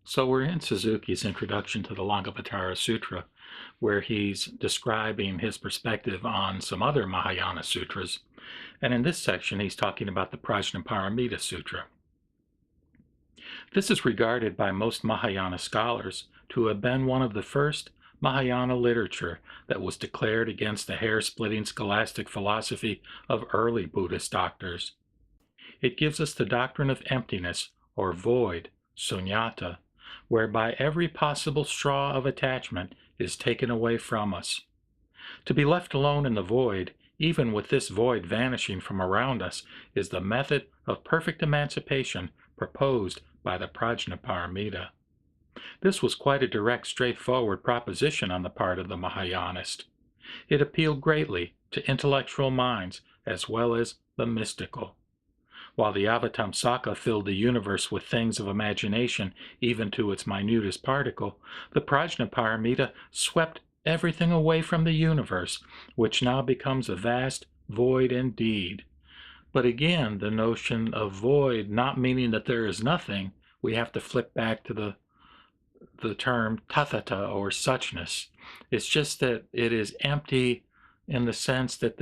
So we're in Suzuki's introduction to the Lankavatara Sutra, where he's describing his perspective on some other Mahayana sutras. And in this section, he's talking about the PRAJNA-PARAMITA-SUTRA. This is regarded by most Mahayana scholars to have been one of the first Mahayana literature that was declared against the hair-splitting scholastic philosophy of early Buddhist doctors. It gives us the doctrine of emptiness, or void, sunyata, whereby every possible straw of attachment is taken away from us. To be left alone in the void, even with this void vanishing from around us, is the method of perfect emancipation proposed by the PRAJNA-PARAMITA. This was quite a direct, straightforward proposition on the part of the Mahayanist. It appealed greatly to intellectual minds as well as the mystical. While the Avatamsaka filled the universe with things of imagination, even to its minutest particle, the PRAJNA-PARAMITA swept everything away from the universe, which now becomes a vast void indeed. But again, the notion of void not meaning that there is nothing, we have to flip back to the term tathata, or suchness. It's just that it is empty in the sense that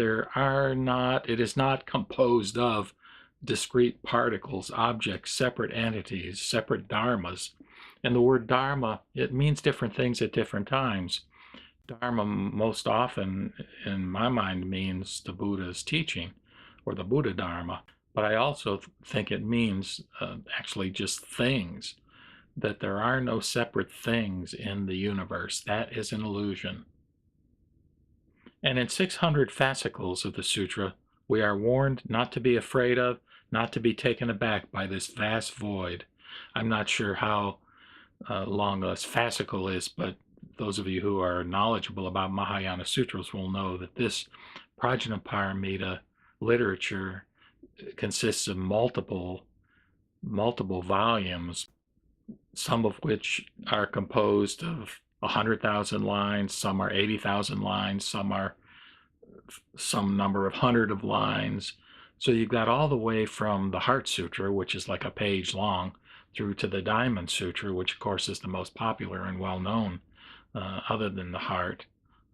it is not composed of discrete particles, objects, separate entities, separate dharmas. And the word dharma, it means different things at different times. Dharma most often, in my mind, means the Buddha's teaching, or the Buddha Dharma. But I also think it means actually just things, that there are no separate things in the universe. That is an illusion. And in 600 fascicles of the sutra, we are warned not to be afraid of, not to be taken aback by this vast void. I'm not sure how long a fascicle is, but those of you who are knowledgeable about Mahayana sutras will know that this PRAJNA-PARAMITA literature consists of multiple volumes, some of which are composed of 100,000 lines, some are 80,000 lines, some are some number of hundred of lines. So you've got all the way from the Heart Sutra, which is like a page long, through to the Diamond Sutra, which of course is the most popular and well-known other than the Heart.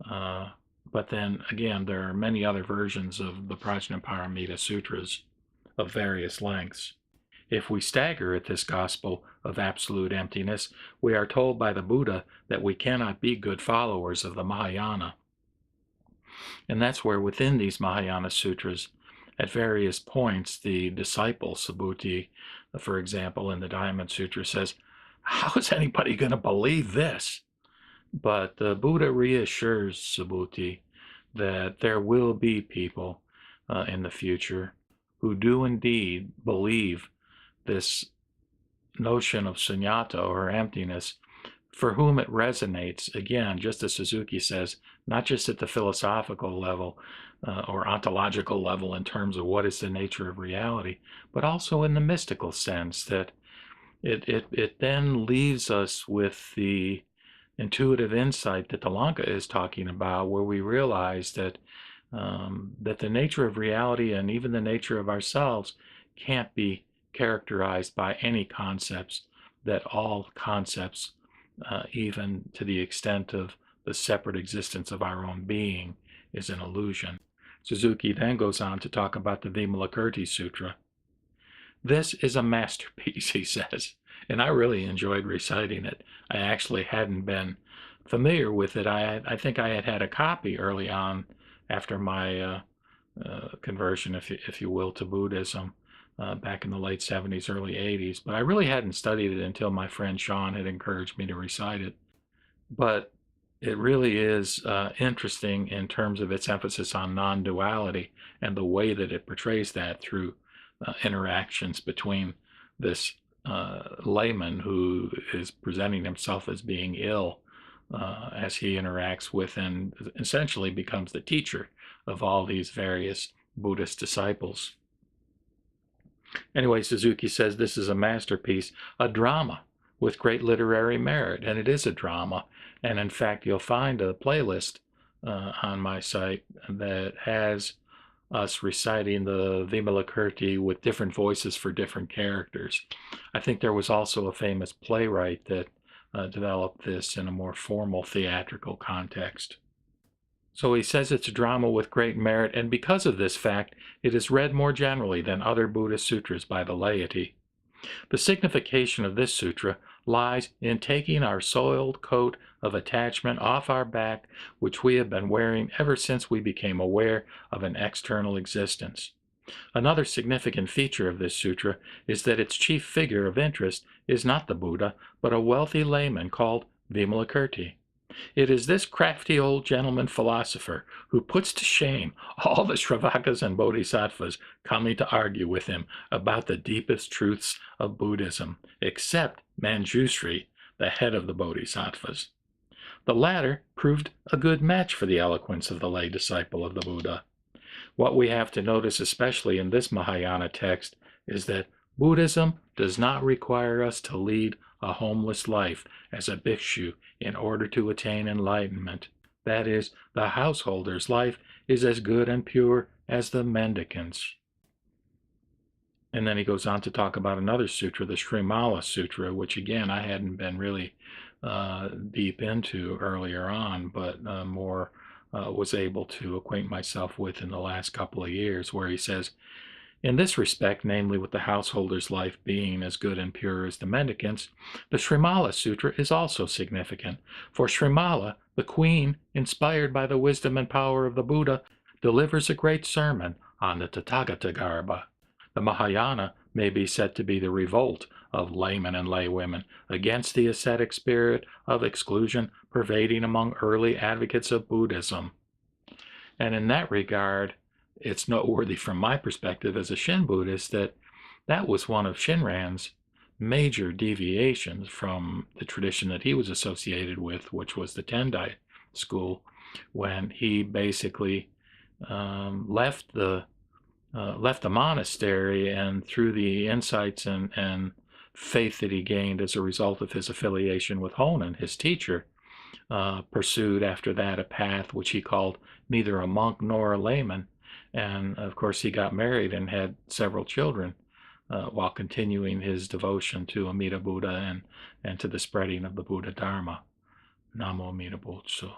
But then again, there are many other versions of the PRAJNA-PARAMITA Sutras of various lengths. If we stagger at this gospel of absolute emptiness, we are told by the Buddha that we cannot be good followers of the Mahayana. And that's where within these Mahayana sutras, at various points, the disciple, Subhuti, for example, in the Diamond Sutra says, how is anybody going to believe this? But the Buddha reassures Subhuti that there will be people in the future who do indeed believe this notion of sunyata, or emptiness, for whom it resonates, again, just as Suzuki says, not just at the philosophical level or ontological level in terms of what is the nature of reality, but also in the mystical sense, that it then leaves us with the intuitive insight that the Lanka is talking about, where we realize that that the nature of reality and even the nature of ourselves can't be characterized by any concepts, that all concepts, even to the extent of the separate existence of our own being, is an illusion. Suzuki then goes on to talk about the VIMALAKIRTI-SUTRA. This is a masterpiece, he says, and I really enjoyed reciting it. I actually hadn't been familiar with it. I think I had a copy early on after my conversion, if you will, to Buddhism back in the late 70s, early 80s, but I really hadn't studied it until my friend Sean had encouraged me to recite it. But it really is interesting in terms of its emphasis on non-duality and the way that it portrays that through interactions between this layman who is presenting himself as being ill as he interacts with and essentially becomes the teacher of all these various Buddhist disciples. Anyway, Suzuki says this is a masterpiece, a drama with great literary merit, and it is a drama. And in fact, you'll find a playlist on my site that has us reciting the Vimalakirti with different voices for different characters. I think there was also a famous playwright that developed this in a more formal theatrical context. So he says it's a drama with great merit, and because of this fact, it is read more generally than other Buddhist sutras by the laity. The signification of this sutra lies in taking our soiled coat of attachment off our back, which we have been wearing ever since we became aware of an external existence. Another significant feature of this sutra is that its chief figure of interest is not the Buddha, but a wealthy layman called Vimalakirti. It is this crafty old gentleman philosopher who puts to shame all the Shravakas and Bodhisattvas coming to argue with him about the deepest truths of Buddhism, except Manjushri, the head of the Bodhisattvas. The latter proved a good match for the eloquence of the lay disciple of the Buddha. What we have to notice, especially in this Mahayana text, is that Buddhism does not require us to lead a homeless life as a bhikshu in order to attain enlightenment. That is, the householder's life is as good and pure as the mendicant's. And then he goes on to talk about another sutra, the SRIMALA-SUTRA, which again I hadn't been really deep into earlier on, but more was able to acquaint myself with in the last couple of years, where he says, in this respect, namely with the householder's life being as good and pure as the mendicant's, the SRIMALA-SUTRA is also significant. For SRIMALA, the queen, inspired by the wisdom and power of the Buddha, delivers a great sermon on the Tathagata-garbha. The Mahayana may be said to be the revolt of laymen and laywomen against the ascetic spirit of exclusion pervading among early advocates of Buddhism. And in that regard, it's noteworthy from my perspective as a Shin Buddhist that that was one of Shinran's major deviations from the tradition that he was associated with, which was the Tendai school, when he basically left the monastery, and through the insights and faith that he gained as a result of his affiliation with Honen, his teacher, pursued after that a path which he called neither a monk nor a layman. And of course he got married and had several children while continuing his devotion to Amida Buddha and to the spreading of the Buddha Dharma. Namo Amida Butsu.